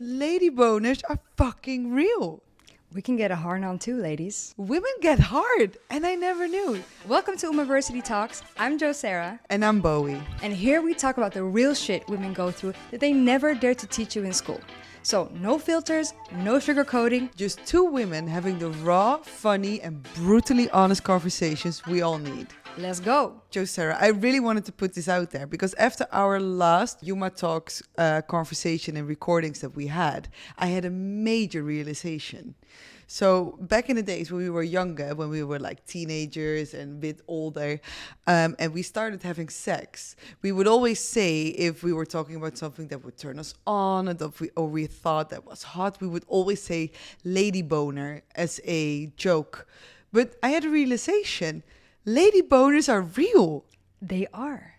Lady boners are fucking real. We can get a hard on too, ladies. Women get hard, and I never knew. Welcome to Umaversity Talks. I'm Sarah. And I'm Bowi. And here we talk about the real shit women go through that they never dare to teach you in school. So no filters, no sugarcoating. Just two women having the raw, funny, and brutally honest conversations we all need. Let's go. Sarah, I really wanted to put this out there because after our last Yuma Talks conversation and recordings that we had, I had a major realization. So back in the days when we were younger, when we were like teenagers and a bit older, and we started having sex, we would always say, if we were talking about something that would turn us on or we thought that was hot, we would always say lady boner as a joke. But I had a realization. Lady boners are real. They are.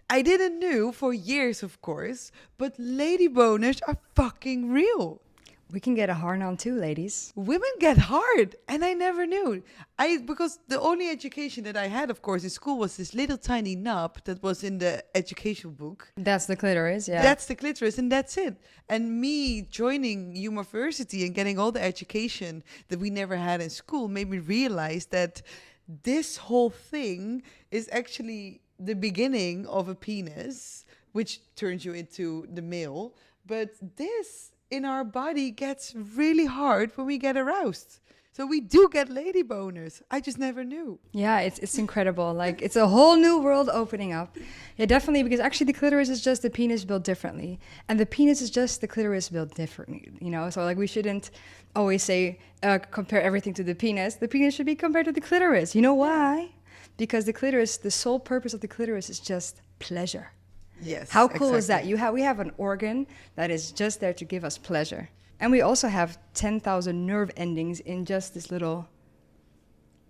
I didn't know for years, of course, but lady boners are fucking real. We can get a hard on too, ladies. Women get hard, and I never knew. Because the only education that I had, of course, in school was this little tiny knob that was in the educational book. That's the clitoris, yeah. That's the clitoris, and that's it. And me joining Umaversity and getting all the education that we never had in school made me realize that this whole thing is actually the beginning of a penis, which turns you into the male. But this in our body gets really hard when we get aroused. So we do get lady boners. I just never knew. Yeah, it's incredible. Like, it's a whole new world opening up. Yeah, definitely, because actually the clitoris is just the penis built differently. And the penis is just the clitoris built differently, you know? So, like, we shouldn't always say, compare everything to the penis. The penis should be compared to the clitoris. You know why? Because the clitoris, the sole purpose of the clitoris is just pleasure. Yes. How cool exactly. is that? We have an organ that is just there to give us pleasure. And we also have 10,000 nerve endings in just this little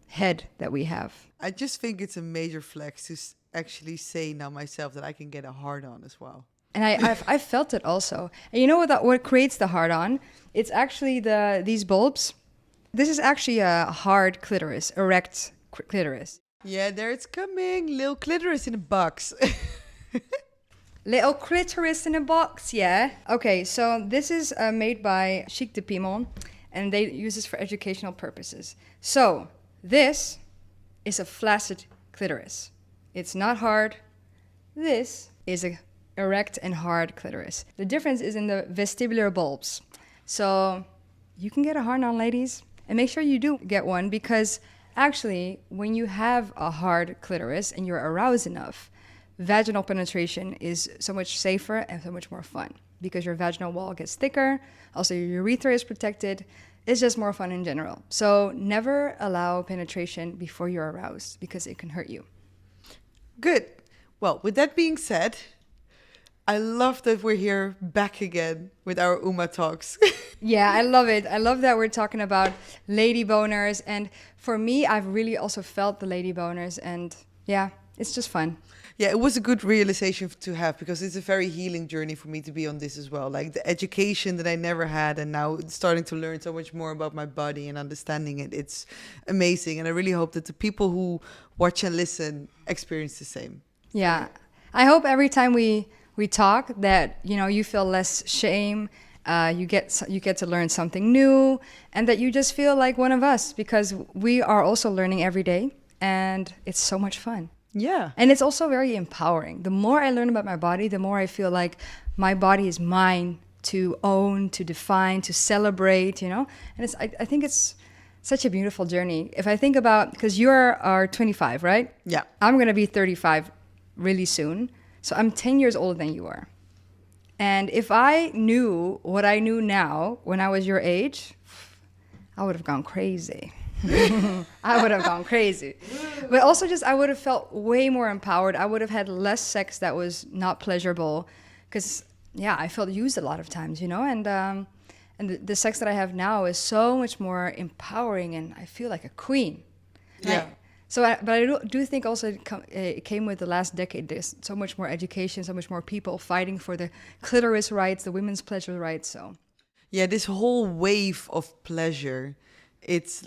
head that we have. I just think it's a major flex to actually say now myself that I can get a hard-on as well. And I've felt it also. And you know what creates the hard-on? It's actually these bulbs. This is actually a hard clitoris, erect clitoris. Yeah, there it's coming. Little clitoris in a box. Little clitoris in a box, yeah. Okay, so this is made by Chic de Pimon, and they use this for educational purposes. So this is a flaccid clitoris. It's not hard. This is a erect and hard clitoris. The difference is in the vestibular bulbs. So you can get a hard-on, ladies, and make sure you do get one, because actually, when you have a hard clitoris and you're aroused enough, vaginal penetration is so much safer and so much more fun because your vaginal wall gets thicker. Also, your urethra is protected. It's just more fun in general. So never allow penetration before you're aroused because it can hurt you. Good. Well, with that being said, I love that we're here back again with our Uma Talks. Yeah, I love it. I love that we're talking about lady boners. And for me, I've really also felt the lady boners. And yeah, it's just fun. Yeah, it was a good realization to have because it's a very healing journey for me to be on this as well. Like the education that I never had and now starting to learn so much more about my body and understanding it. It's amazing. And I really hope that the people who watch and listen experience the same. Yeah, I hope every time we talk that, you know, you feel less shame, you get to learn something new, and that you just feel like one of us because we are also learning every day and it's so much fun. Yeah. And it's also very empowering. The more I learn about my body, the more I feel like my body is mine to own, to define, to celebrate, you know? And I think it's such a beautiful journey. If I think about, because you are 25, right? Yeah. I'm going to be 35 really soon. So I'm 10 years older than you are. And if I knew what I knew now when I was your age, I would have gone crazy. I would have gone crazy. But also just I would have felt way more empowered. I would have had less sex that was not pleasurable because, yeah, I felt used a lot of times, you know? And the sex that I have now is so much more empowering and I feel like a queen. Yeah. But I do think also it came with the last decade. There's so much more education, so much more people fighting for the clitoris rights, the women's pleasure rights. So, yeah, this whole wave of pleasure, it's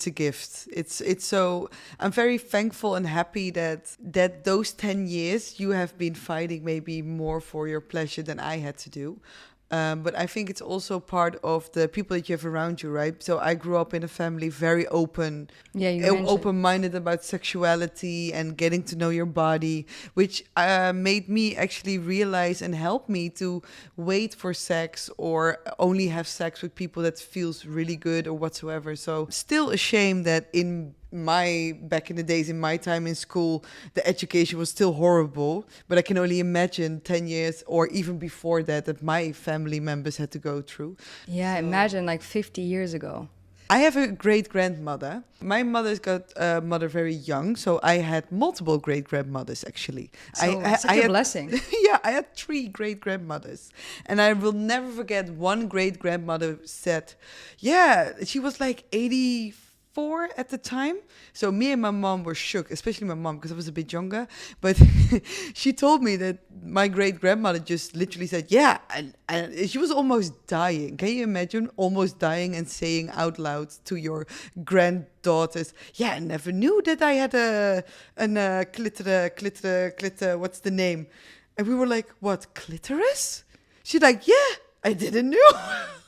a gift. It's so I'm very thankful and happy that those 10 years you have been fighting maybe more for your pleasure than I had to do. But I think it's also part of the people that you have around you, right? So I grew up in a family very open, Yeah, you mentioned. open-minded about sexuality and getting to know your body, which made me actually realize and help me to wait for sex or only have sex with people that feels really good or whatsoever. So still a shame that back in the days, in my time in school, the education was still horrible, but I can only imagine 10 years or even before that my family members had to go through. Yeah, So- imagine like 50 years ago. I have a great grandmother. My mother's got a mother very young, so I had multiple great grandmothers actually. So such I a had, blessing. yeah, I had 3 great grandmothers, and I will never forget one great grandmother said, yeah, she was like 84 at the time. So me and my mom were shook, especially my mom because I was a bit younger. But she told me that my great grandmother just literally said, yeah, and she was almost dying. Can you imagine almost dying and saying out loud to your granddaughters, yeah, I never knew that I had a clitor, what's the name? And we were like, what, clitoris? She's like, yeah, I didn't know.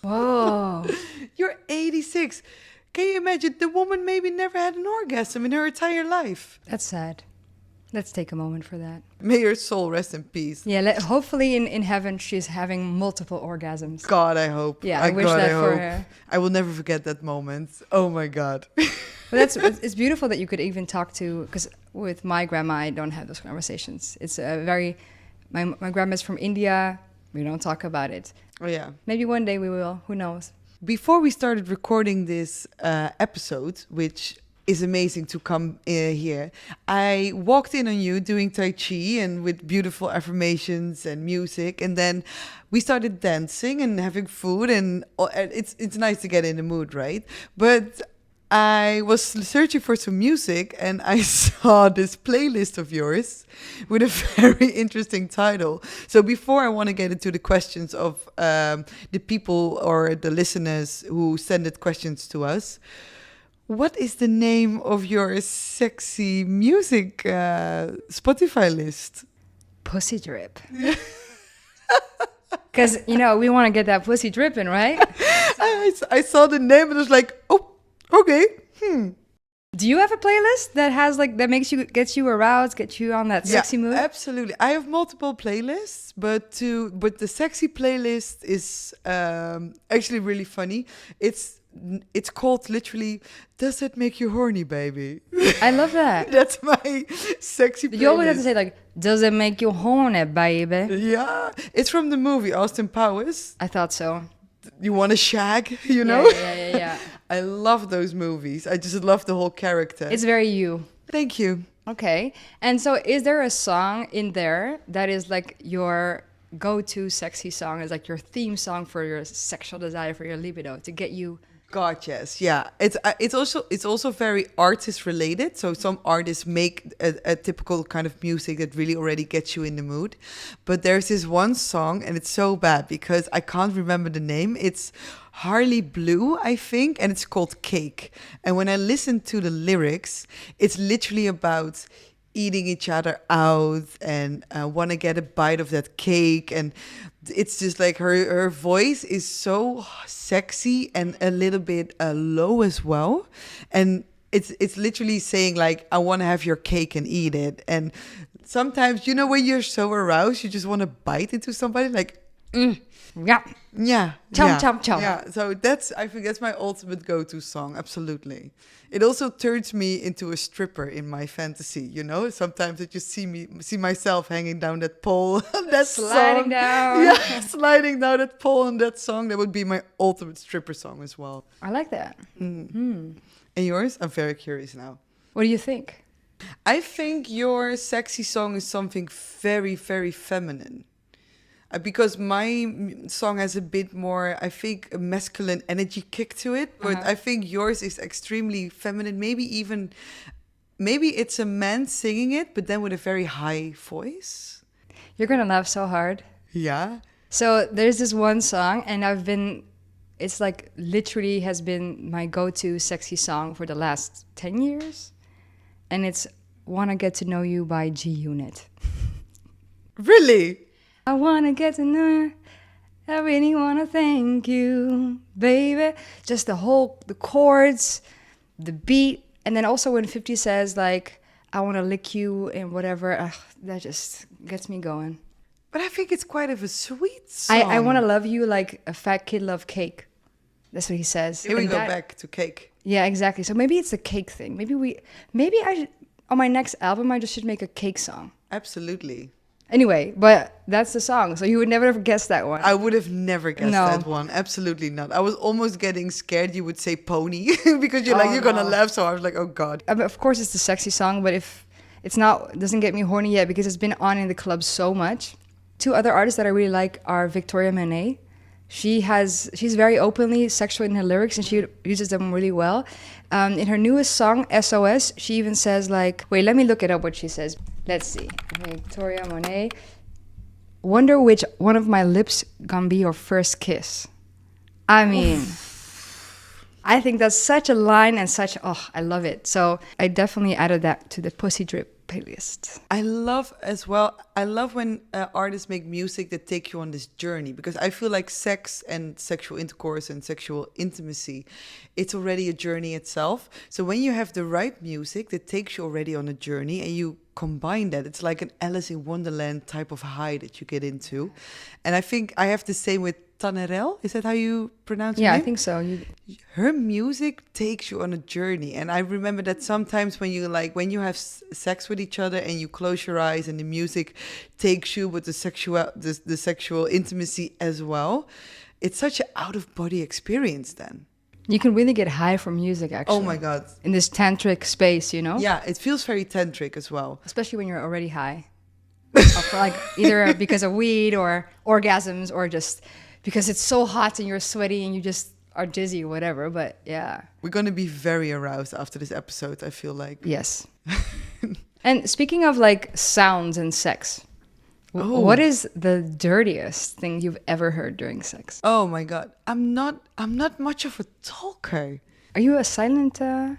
Whoa. You're 86. Can you imagine? The woman maybe never had an orgasm in her entire life. That's sad. Let's take a moment for that. May her soul rest in peace. Yeah, hopefully in heaven she's having multiple orgasms. God, I hope. Yeah, I wish that for her. I will never forget that moment. Oh my God. But it's beautiful that you could even talk to, because with my grandma, I don't have those conversations. It's a very, my grandma's from India. We don't talk about it. Oh yeah. Maybe one day we will. Who knows? Before we started recording this episode, which is amazing to come here, I walked in on you doing Tai Chi and with beautiful affirmations and music. And then we started dancing and having food. And it's nice to get in the mood, right? But I was searching for some music and I saw this playlist of yours with a very interesting title. So before I want to get into the questions of the people or the listeners who sent questions to us, what is the name of your sexy music Spotify list? Pussy drip. Because, we want to get that pussy dripping, right? I saw the name and I was like, oh, okay. Do you have a playlist that has that gets you aroused, gets you on that sexy mood? Absolutely. I have multiple playlists, but the sexy playlist is actually really funny. It's called literally, does it make you horny, baby? I love that. That's my sexy playlist. You always have to say does it make you horny, baby? Yeah. It's from the movie Austin Powers. I thought so. You want to shag, you know? Yeah. I love those movies. I just love the whole character. It's very you. Thank you. Okay. And so is there a song in there that is your go-to sexy song, is your theme song for your sexual desire, for your libido, to get you? God, yes, yeah. It's also very artist related. So some artists make a typical kind of music that really already gets you in the mood. But there's this one song, and it's so bad because I can't remember the name. It's Harley Blue, I think, and it's called Cake. And when I listen to the lyrics, it's literally about eating each other out and want to get a bite of that cake. And it's just her voice is so sexy and a little bit low as well. And it's literally saying I want to have your cake and eat it. And sometimes, when you're so aroused, you just want to bite into somebody Yeah. Yeah. Chom. Yeah. So I think that's my ultimate go-to song. Absolutely. It also turns me into a stripper in my fantasy. Sometimes I just see myself hanging down that pole. Sliding down. Yeah, sliding down that pole on that song. That would be my ultimate stripper song as well. I like that. And yours? I'm very curious now. What do you think? I think your sexy song is something very, very feminine. Because my song has a bit more, I think, a masculine energy kick to it. But I think yours is extremely feminine. Maybe it's a man singing it, but then with a very high voice. You're going to laugh so hard. Yeah. So there's this one song, and it's literally has been my go-to sexy song for the last 10 years. And it's Wanna Get to Know You by G-Unit. Really? I wanna get to know you. I really wanna thank you, baby. Just the chords, the beat, and then also when 50 says like, I wanna lick you and whatever, that just gets me going. But I think it's quite of a sweet song. I wanna love you like a fat kid love cake. That's what he says. Here we And go that- back to cake. Yeah, exactly. So maybe it's the cake thing. Maybe I should, on my next album, I just should make a cake song. Absolutely. Anyway, but that's the song. So you would never have guessed that one. I would have never guessed No. that one. Absolutely not. I was almost getting scared you would say pony because you're Oh, you're gonna no. laugh. So I was like, oh God. I mean, of course, it's the sexy song, but if it's not, it doesn't get me horny yet because it's been on in the club so much. Two other artists that I really like are Victoria Monét. She's very openly sexual in her lyrics and she uses them really well. In her newest song, SOS, she even says like, wait, let me look it up what she says. Let's see. Victoria Monét. Wonder which one of my lips gonna be your first kiss. I mean, I think that's such a line and I love it. So I definitely added that to the Pussy Drip playlist. I love when artists make music that take you on this journey, because I feel like sex and sexual intercourse and sexual intimacy, it's already a journey itself. So when you have the right music that takes you already on a journey and you combine that, it's like an Alice in Wonderland type of high that you get into. And I think I have the same with Tanerélle. Is that how you pronounce it? Yeah, I think so. Her music takes you on a journey, and I remember that sometimes when you have sex with each other and you close your eyes and the music takes you with the sexual intimacy as well, it's such an out of body experience then. You can really get high from music, actually. Oh my God. In this tantric space, you know? Yeah, it feels very tantric as well. Especially when you're already high. Of, like either because of weed or orgasms or just because it's so hot and you're sweaty and you just are dizzy or whatever. But yeah. We're going to be very aroused after this episode, I feel like. Yes. And speaking of like sounds and sex, Oh. what is the dirtiest thing you've ever heard during sex? Oh my God. I'm not much of a talker. Are you a silent? No.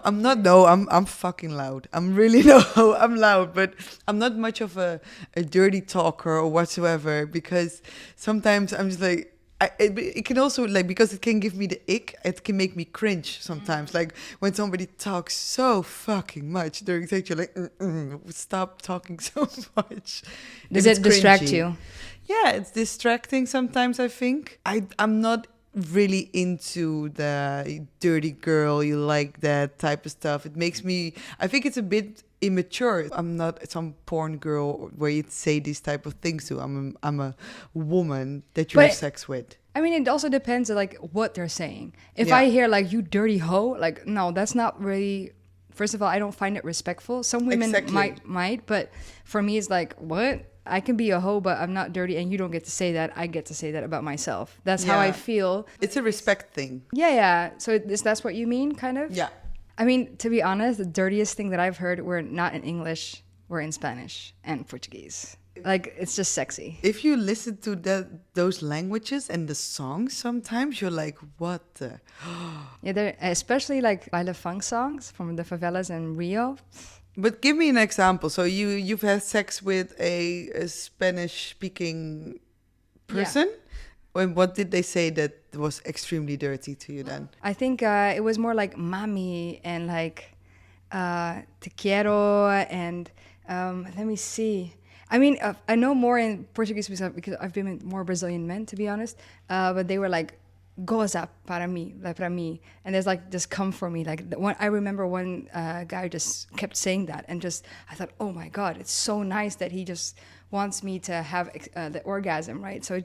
I'm not. No, I'm fucking loud. I'm really no. I'm loud, but I'm not much of a dirty talker or whatsoever, because sometimes I'm just like. It can also, like, because it can give me the ick, it can make me cringe sometimes. Like when somebody talks so fucking much during sex, you're like, stop talking so much. Does If it it's distract cringy. you? Yeah, it's distracting sometimes, I think. I'm not really into the dirty girl, you like that type of stuff. It makes me, I think it's a bit immature. I'm not some porn girl where you'd say these type of things to. I'm a woman that you But- have sex with. I mean, it also depends on like what they're saying. If Yeah. I hear like you dirty hoe, like no, that's not really. First of all, I don't find it respectful. Some women Exactly. might, but for me, it's like what? I can be a hoe, but I'm not dirty, and you don't get to say that. I get to say that about myself. That's how I Yeah. feel. It's a respect thing. Yeah. So that's what you mean, kind of. Yeah. I mean, to be honest, the dirtiest thing that I've heard were not in English, were in Spanish and Portuguese. Like it's just sexy. If you listen to those languages and the songs, sometimes you're like, what the? Yeah, they're especially like baile funk songs from the favelas in Rio. But give me an example. So you've had sex with a Spanish-speaking person? And what did they say that was extremely dirty to you then? I think it was more like mami and like te quiero and let me see. I mean, I know more in Portuguese because I've been with more Brazilian men, to be honest. But they were like, goza para mí, like para mí. And there's like, just come for me. Like I remember one guy just kept saying that and just, I thought, oh my God, it's so nice that he just wants me to have the orgasm, right? So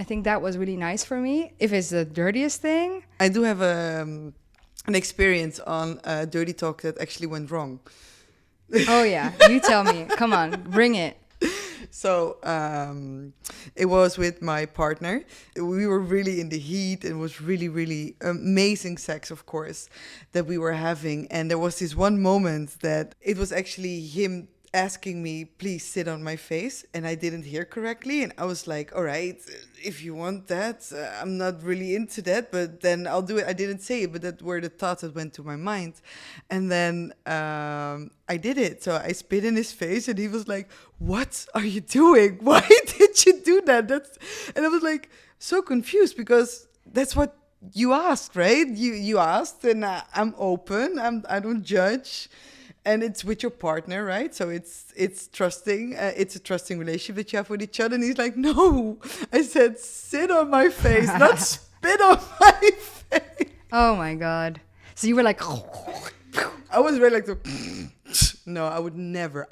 I think that was really nice for me. If it's the dirtiest thing. I do have an experience on dirty talk that actually went wrong. Oh yeah, you tell me. Come on, bring it. So it was with my partner. We were really in the heat. It was really, really amazing sex, of course, that we were having. And there was this one moment that it was actually him asking me, please sit on my face. And I didn't hear correctly. And I was like, all right, if you want that, I'm not really into that, but then I'll do it. I didn't say it, but that were the thoughts that went to my mind. And then I did it. So I spit in his face and he was like, what are you doing? Why did would you do that? And I was like so confused because that's what you asked, right? You asked, and I'm open. I don't judge, and it's with your partner, right? So it's trusting. It's a trusting relationship that you have with each other. And he's like, no. I said, sit on my face, not spit on my face. Oh my God. So you were like, I was really like, no, I would never.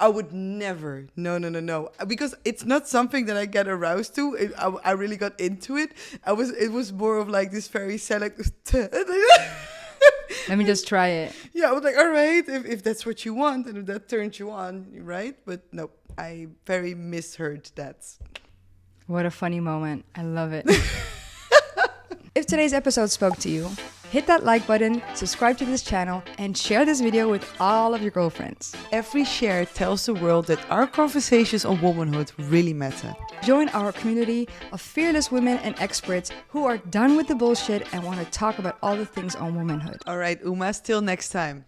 No. Because it's not something that I get aroused to. I really got into it. It was more of like this very select. let me just try it. Yeah, I was like, all right, if that's what you want and if that turns you on, right? But no, I very misheard that. What a funny moment. I love it. If today's episode spoke to you, hit that like button, subscribe to this channel, and share this video with all of your girlfriends. Every share tells the world that our conversations on womanhood really matter. Join our community of fearless women and experts who are done with the bullshit and want to talk about all the things on womanhood. All right, Umas, till next time.